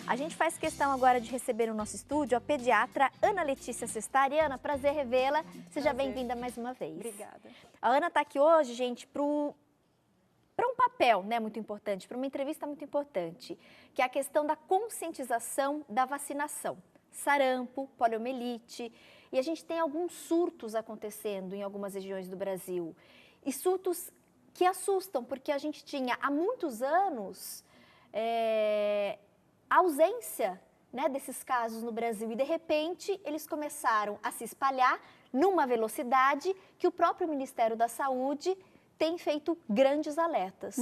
A gente faz questão agora de receber no nosso estúdio a pediatra Ana Letícia Sestari. Ana, prazer revê-la. Seja bem-vinda mais uma vez. Obrigada. A Ana está aqui hoje, gente, para um papel, né, muito importante, para uma entrevista muito importante, que é a questão da conscientização da vacinação. Sarampo, poliomielite, e a gente tem alguns surtos acontecendo em algumas regiões do Brasil. E surtos que assustam, porque a gente tinha há muitos anos a ausência, né, desses casos no Brasil e, de repente, eles começaram a se espalhar numa velocidade que o próprio Ministério da Saúde tem feito grandes alertas.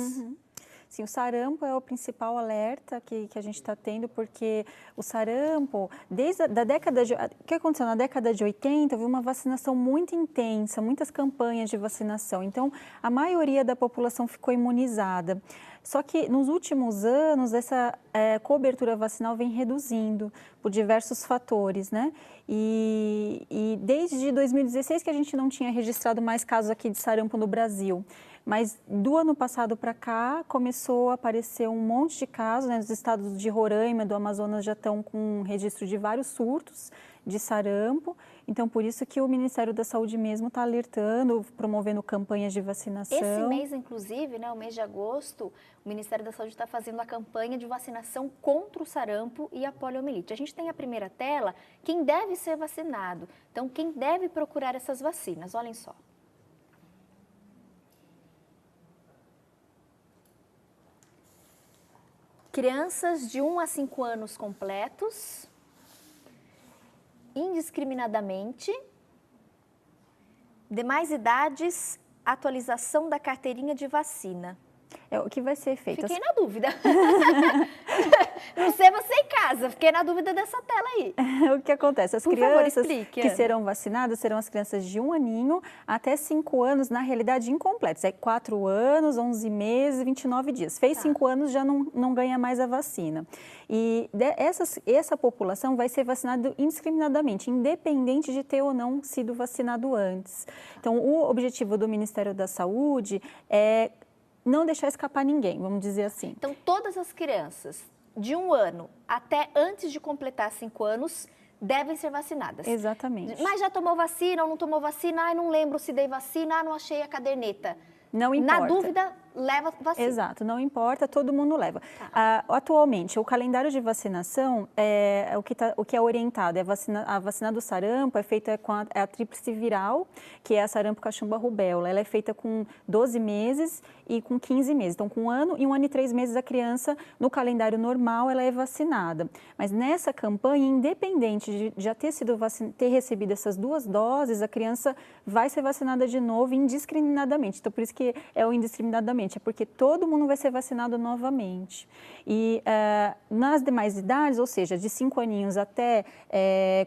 Sim, o sarampo é o principal alerta que a gente está tendo, porque o sarampo, desde a década de... O que aconteceu? Na década de 80, houve uma vacinação muito intensa, muitas campanhas de vacinação. Então, a maioria da população ficou imunizada. Só que nos últimos anos, essa cobertura vacinal vem reduzindo por diversos fatores, né? E desde 2016 que a gente não tinha registrado mais casos aqui de sarampo no Brasil. Mas do ano passado para cá começou a aparecer um monte de casos, né? Os estados de Roraima, do Amazonas já estão com registro de vários surtos de sarampo. Então, por isso que o Ministério da Saúde mesmo está alertando, promovendo campanhas de vacinação. Esse mês, inclusive, né, o mês de agosto, o Ministério da Saúde está fazendo a campanha de vacinação contra o sarampo e a poliomielite. A gente tem a primeira tela, quem deve ser vacinado. Então, quem deve procurar essas vacinas? Olhem só. Crianças de 1 a 5 anos completos, indiscriminadamente, demais idades, atualização da carteirinha de vacina. É o que vai ser feito. Fiquei na dúvida. Não sei você em casa, fiquei na dúvida dessa tela aí. O que acontece? As Por favor, crianças explique, que Ana. serão vacinadas serão as crianças de 1 aninho até 5 anos, na realidade, incompletos. É 4 anos, 11 meses, 29 dias. Fez 5 anos, já não ganha mais a vacina. E essa população vai ser vacinada indiscriminadamente, independente de ter ou não sido vacinado antes. Então, o objetivo do Ministério da Saúde é não deixar escapar ninguém, vamos dizer assim. Então, todas as crianças de 1 ano até antes de completar 5 anos devem ser vacinadas. Exatamente. Mas já tomou vacina ou não tomou vacina? Ai, não lembro se dei vacina, não achei a caderneta. Não importa. Na dúvida, leva vacina. Exato, não importa, todo mundo leva. Atualmente, o calendário de vacinação, o que é orientado, a vacina do sarampo é feita com a tríplice viral, que é a sarampo, cachumba, rubéola. Ela é feita com 12 meses e com 15 meses. Então, com 1 ano e 1 ano e 3 meses, a criança, no calendário normal, ela é vacinada. Mas nessa campanha, independente de já ter recebido essas 2 doses, a criança vai ser vacinada de novo indiscriminadamente. Então, por isso que é o indiscriminadamente, é porque todo mundo vai ser vacinado novamente. E nas demais idades, ou seja, de 5 aninhos até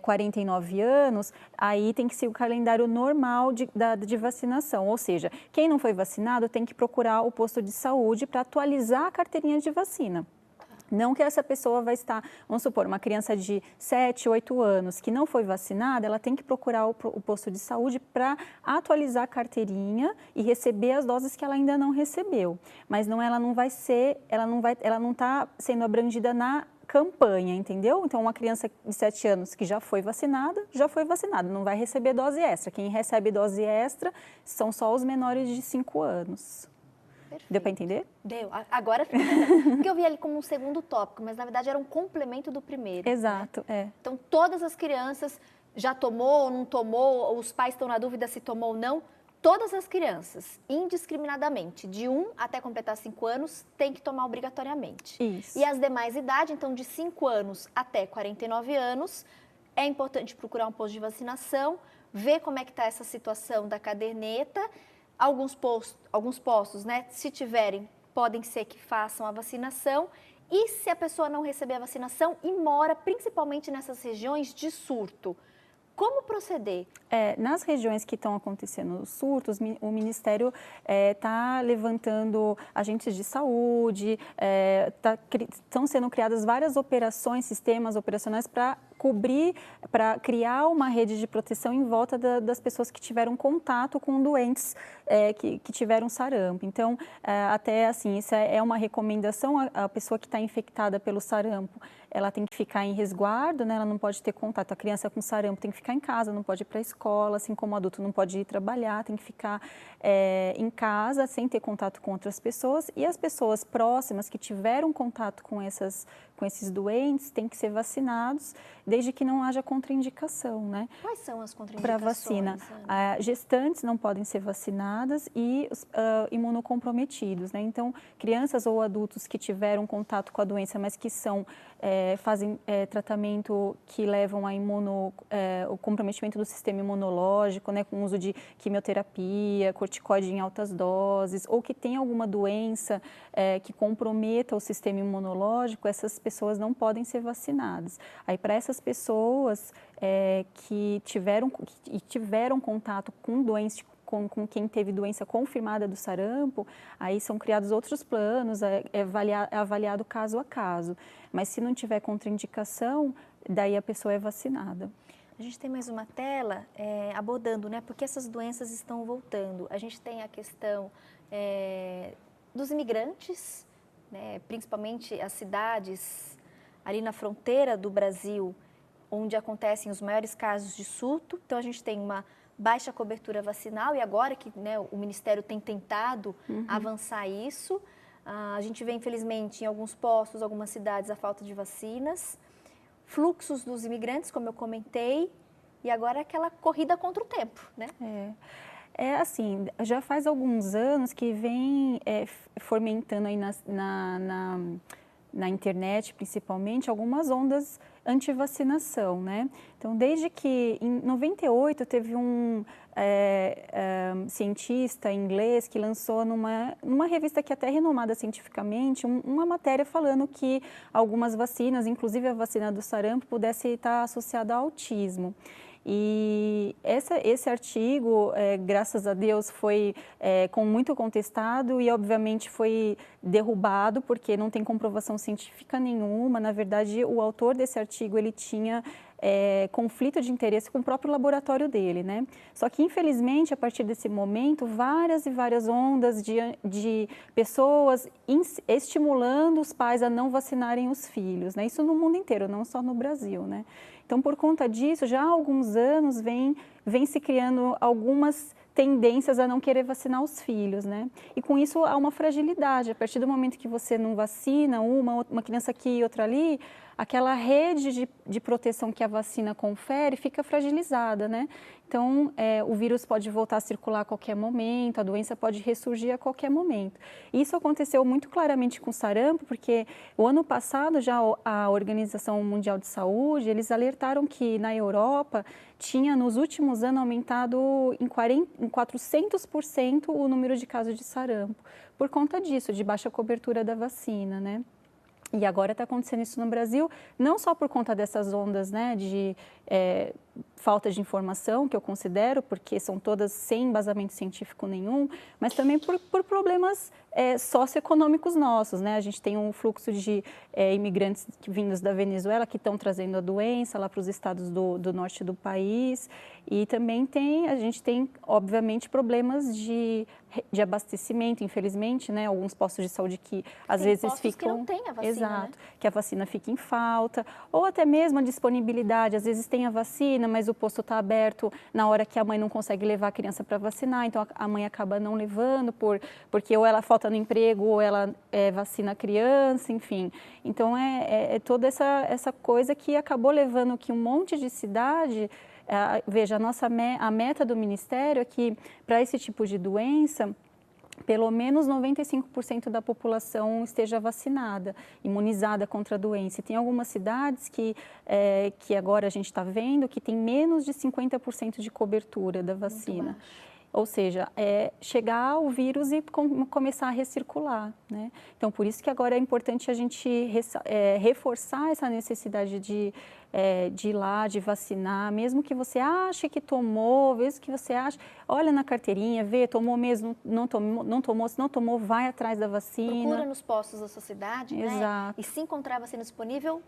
49 anos, aí tem que ser o calendário normal de vacinação. Ou seja, quem não foi vacinado tem que procurar o posto de saúde para atualizar a carteirinha de vacina. Não que essa pessoa vai estar, vamos supor, uma criança de 7, 8 anos que não foi vacinada, ela tem que procurar o posto de saúde para atualizar a carteirinha e receber as doses que ela ainda não recebeu. Mas ela não está sendo abrangida na campanha, entendeu? Então, uma criança de 7 anos que já foi vacinada, não vai receber dose extra. Quem recebe dose extra são só os menores de 5 anos. Perfeito. Deu para entender? Deu. Agora fica entendendo. Porque eu vi ali como um segundo tópico, mas na verdade era um complemento do primeiro. Exato, né? Então, todas as crianças já tomou ou não tomou, os pais estão na dúvida se tomou ou não. Todas as crianças, indiscriminadamente, de 1 até completar 5 anos, tem que tomar obrigatoriamente. Isso. E as demais idades, então de 5 anos até 49 anos, é importante procurar um posto de vacinação, ver como é que está essa situação da caderneta. Alguns postos, né, se tiverem, podem ser que façam a vacinação. E se a pessoa não receber a vacinação e mora principalmente nessas regiões de surto, como proceder? Nas regiões que estão acontecendo os surtos, o Ministério está levantando agentes de saúde, estão sendo criadas várias operações, sistemas operacionais para cobrir, para criar uma rede de proteção em volta das pessoas que tiveram contato com doentes que tiveram sarampo. Então, até assim, isso é uma recomendação, a pessoa que está infectada pelo sarampo, ela tem que ficar em resguardo, né? Ela não pode ter contato. A criança com sarampo tem que ficar em casa, não pode ir para a escola, assim como o adulto não pode ir trabalhar, tem que ficar em casa sem ter contato com outras pessoas. E as pessoas próximas que tiveram contato com esses doentes têm que ser vacinados, desde que não haja contraindicação, né? Quais são as contraindicações? Para vacina, gestantes não podem ser vacinadas e os imunocomprometidos, né? Então, crianças ou adultos que tiveram contato com a doença, mas que fazem tratamento que levam o comprometimento do sistema imunológico, né? Com uso de quimioterapia, corticoide em altas doses, ou que tem alguma doença que comprometa o sistema imunológico, essas pessoas não podem ser vacinadas. Aí, para essas pessoas que tiveram contato com doentes, com quem teve doença confirmada do sarampo, aí são criados outros planos, é avaliado caso a caso. Mas se não tiver contraindicação, daí a pessoa é vacinada. A gente tem mais uma tela abordando, né? Porque essas doenças estão voltando. A gente tem a questão dos imigrantes, né? Principalmente as cidades ali na fronteira do Brasil, onde acontecem os maiores casos de surto. Então, a gente tem uma baixa cobertura vacinal e agora que, né, o Ministério tem tentado avançar isso, a gente vê, infelizmente, em alguns postos, algumas cidades, a falta de vacinas, fluxos dos imigrantes, como eu comentei, e agora aquela corrida contra o tempo, né? Assim, já faz alguns anos que vem fomentando aí na internet, principalmente, algumas ondas anti-vacinação, né? Então, desde que em 98 teve um cientista inglês que lançou numa revista que é até renomada cientificamente, uma matéria falando que algumas vacinas, inclusive a vacina do sarampo, pudesse estar associada ao autismo. E esse artigo, graças a Deus, foi muito contestado e, obviamente, foi derrubado porque não tem comprovação científica nenhuma. Na verdade, o autor desse artigo, ele tinha conflito de interesse com o próprio laboratório dele, né? Só que, infelizmente, a partir desse momento, várias e várias ondas de pessoas estimulando os pais a não vacinarem os filhos, né? Isso no mundo inteiro, não só no Brasil, né? Então, por conta disso, já há alguns anos vem se criando algumas tendências a não querer vacinar os filhos, né? E com isso há uma fragilidade. A partir do momento que você não vacina uma criança aqui e outra ali, aquela rede de proteção que a vacina confere fica fragilizada, né? Então, o vírus pode voltar a circular a qualquer momento, a doença pode ressurgir a qualquer momento. Isso aconteceu muito claramente com o sarampo, porque o ano passado já a Organização Mundial de Saúde, eles alertaram que na Europa tinha nos últimos anos aumentado em 400% o número de casos de sarampo, por conta disso, de baixa cobertura da vacina, né? E agora está acontecendo isso no Brasil, não só por conta dessas ondas, né, de falta de informação, que eu considero, porque são todas sem embasamento científico nenhum, mas também por problemas socioeconômicos nossos, né? A gente tem um fluxo de imigrantes vindos da Venezuela que estão trazendo a doença lá para os estados do norte do país, e também a gente tem, obviamente, problemas de abastecimento, infelizmente, né? Alguns postos de saúde que às vezes ficam... que não tem a vacina, exato, né? Que a vacina fica em falta, ou até mesmo a disponibilidade, às vezes tem a vacina, mas o posto está aberto na hora que a mãe não consegue levar a criança para vacinar, então a mãe acaba não levando, porque ou ela falta no emprego, ou ela vacina a criança, enfim. Então, é toda essa coisa que acabou levando que um monte de cidade... veja, a meta do Ministério é que, para esse tipo de doença, pelo menos 95% da população esteja vacinada, imunizada contra a doença. E tem algumas cidades que agora a gente está vendo que tem menos de 50% de cobertura da vacina. Ou seja, chegar o vírus e começar a recircular, né? Então, por isso que agora é importante a gente reforçar essa necessidade de ir lá, de vacinar, mesmo que você ache que tomou, mesmo que você ache, olha na carteirinha, vê, tomou mesmo, não tomou, se não tomou, vai atrás da vacina. Procura nos postos da sua cidade, né? Exato. E se encontrar vacina disponível,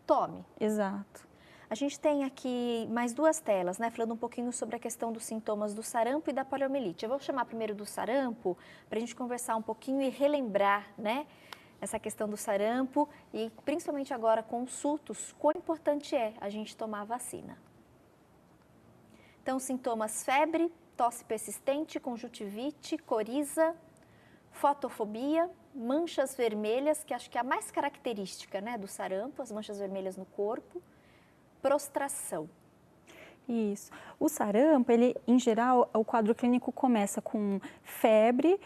tome. Exato. A gente tem aqui mais 2 telas, né, falando um pouquinho sobre a questão dos sintomas do sarampo e da poliomielite. Eu vou chamar primeiro do sarampo, para a gente conversar um pouquinho e relembrar, né, essa questão do sarampo e principalmente agora com os surtos, quão importante é a gente tomar a vacina. Então, sintomas: febre, tosse persistente, conjuntivite, coriza, fotofobia, manchas vermelhas, que acho que é a mais característica, né, do sarampo, as manchas vermelhas no corpo, prostração. Isso. O sarampo, ele, em geral, o quadro clínico começa com febre,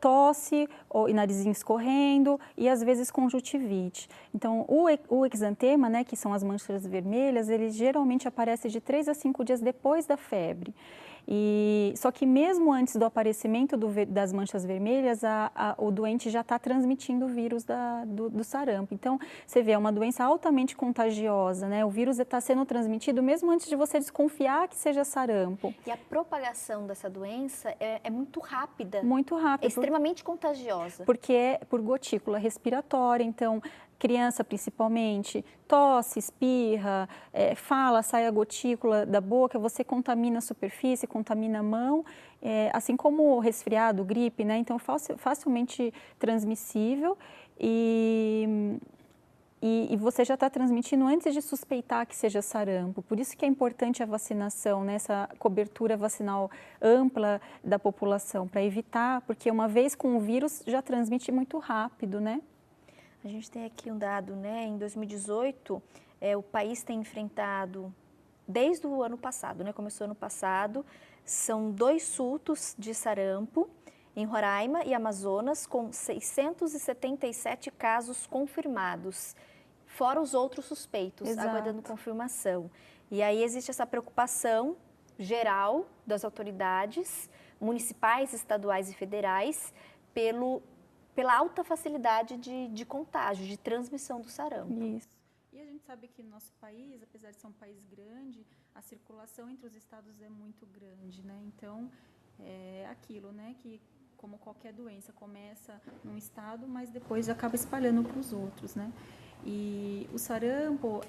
tosse e narizinho escorrendo e, às vezes, conjuntivite. Então, o exantema, né, que são as manchas vermelhas, ele geralmente aparece de 3 a 5 dias depois da febre. Só que mesmo antes do aparecimento das manchas vermelhas, o doente já está transmitindo o vírus do sarampo. Então, você vê, é uma doença altamente contagiosa, né? O vírus está sendo transmitido mesmo antes de você desconfiar que seja sarampo. E a propagação dessa doença é muito rápida. Muito rápida. É extremamente contagiosa. Porque é por gotícula respiratória, então... Criança, principalmente, tosse, espirra, fala, sai a gotícula da boca, você contamina a superfície, contamina a mão, assim como o resfriado, gripe, né? Então, facilmente transmissível e você já está transmitindo antes de suspeitar que seja sarampo. Por isso que é importante a vacinação, né? Essa cobertura vacinal ampla da população, para evitar, porque uma vez com o vírus já transmite muito rápido, né? A gente tem aqui um dado, né? Em 2018, o país tem enfrentado, desde o ano passado, né? Começou ano passado, são 2 surtos de sarampo em Roraima e Amazonas, com 677 casos confirmados, fora os outros suspeitos, Exato. aguardando confirmação. E aí existe essa preocupação geral das autoridades municipais, estaduais e federais pela alta facilidade de contágio, de transmissão do sarampo. Isso. E a gente sabe que no nosso país, apesar de ser um país grande, a circulação entre os estados é muito grande, né? Então, é aquilo, né, que como qualquer doença começa num estado, mas depois acaba espalhando para os outros, né? E o sarampo,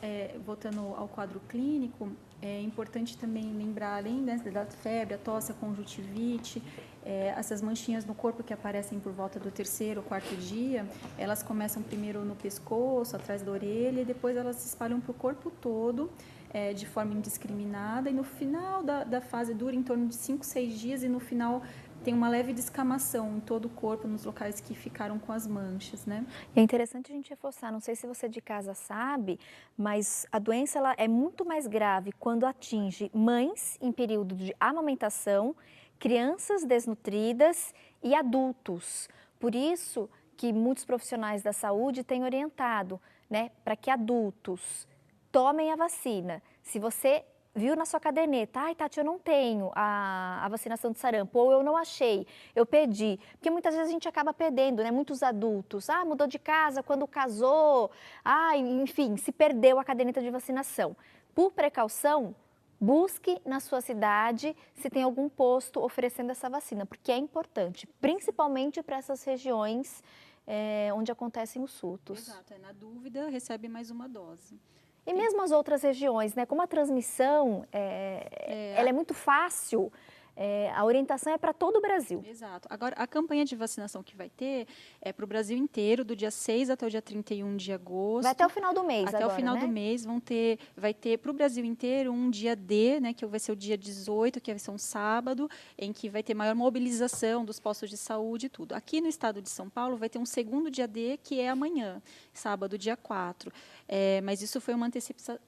voltando ao quadro clínico, é importante também lembrar, além da febre, a tosse, a conjuntivite, essas manchinhas no corpo que aparecem por volta do 3º ou 4º dia, elas começam primeiro no pescoço, atrás da orelha, e depois elas se espalham para o corpo todo, de forma indiscriminada, e no final da fase dura em torno de 5, 6 dias, e no final tem uma leve descamação em todo o corpo, nos locais que ficaram com as manchas, né? E é interessante a gente reforçar, não sei se você de casa sabe, mas a doença ela é muito mais grave quando atinge mães em período de amamentação, crianças desnutridas e adultos. Por isso que muitos profissionais da saúde têm orientado, né, para que adultos tomem a vacina. Se você viu na sua caderneta, ai Tati, eu não tenho a vacinação de sarampo, ou eu não achei, eu perdi. Porque muitas vezes a gente acaba perdendo, né? Muitos adultos, mudou de casa quando casou, enfim, se perdeu a caderneta de vacinação. Por precaução, busque na sua cidade se tem algum posto oferecendo essa vacina, porque é importante, principalmente para essas regiões onde acontecem os surtos. Exato, na dúvida, recebe mais uma dose. E mesmo as outras regiões, né? Como a transmissão ela é muito fácil, a orientação é para todo o Brasil. Exato. Agora, a campanha de vacinação que vai ter é para o Brasil inteiro, do dia 6 até o dia 31 de agosto. Vai até o final do mês até agora, o final né? do mês vai ter para o Brasil inteiro um dia D, né, que vai ser o dia 18, que vai ser um sábado, em que vai ter maior mobilização dos postos de saúde e tudo. Aqui no estado de São Paulo vai ter um segundo dia D, que é amanhã, sábado, dia 4. Mas isso foi uma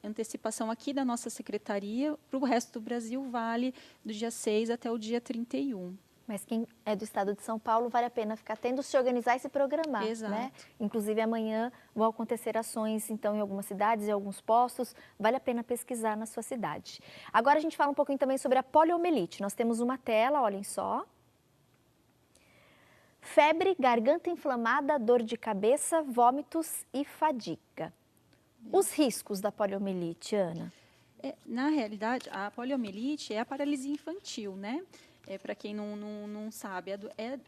antecipação aqui da nossa secretaria. Para o resto do Brasil, vale do dia 6 até o dia 31. Mas quem é do estado de São Paulo, vale a pena ficar atento, se organizar e se programar. Exato. Né? Inclusive, amanhã vão acontecer ações, então, em algumas cidades, em alguns postos. Vale a pena pesquisar na sua cidade. Agora, a gente fala um pouquinho também sobre a poliomielite. Nós temos uma tela, olhem só. Febre, garganta inflamada, dor de cabeça, vômitos e fadiga. Os riscos da poliomielite, Ana? Na realidade, a poliomielite é a paralisia infantil, né? Para quem não sabe,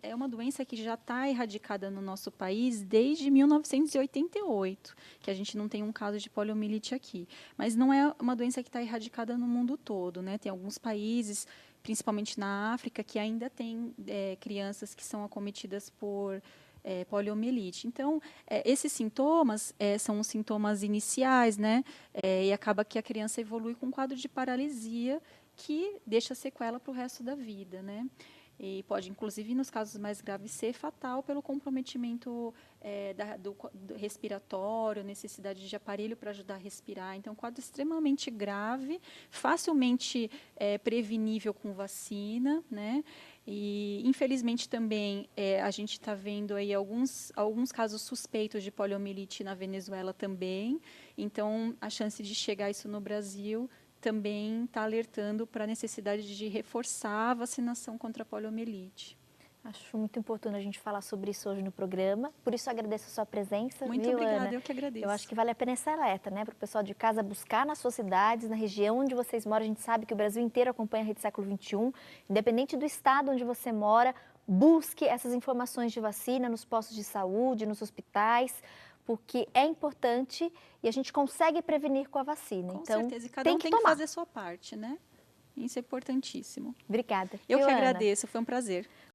é uma doença que já está erradicada no nosso país desde 1988, que a gente não tem um caso de poliomielite aqui. Mas não é uma doença que está erradicada no mundo todo, né? Tem alguns países, principalmente na África, que ainda tem crianças que são acometidas por poliomielite. Então, esses sintomas são os sintomas iniciais, né? E acaba que a criança evolui com um quadro de paralisia que deixa sequela para o resto da vida, né? E pode, inclusive, nos casos mais graves, ser fatal pelo comprometimento do respiratório, necessidade de aparelho para ajudar a respirar. Então, um quadro extremamente grave, facilmente prevenível com vacina, né? E, infelizmente, também a gente está vendo aí alguns casos suspeitos de poliomielite na Venezuela também. Então, a chance de chegar isso no Brasil também está alertando para a necessidade de reforçar a vacinação contra a poliomielite. Acho muito importante a gente falar sobre isso hoje no programa. Por isso, agradeço a sua presença. Muito obrigada, Ana? Eu que agradeço. Eu acho que vale a pena esse alerta, né? Para o pessoal de casa buscar nas suas cidades, na região onde vocês moram. A gente sabe que o Brasil inteiro acompanha a Rede Século XXI. Independente do estado onde você mora, busque essas informações de vacina nos postos de saúde, nos hospitais, porque é importante e a gente consegue prevenir com a vacina. Com então, certeza, e cada um tem que fazer a sua parte, né? Isso é importantíssimo. Obrigada. Eu que agradeço, foi um prazer.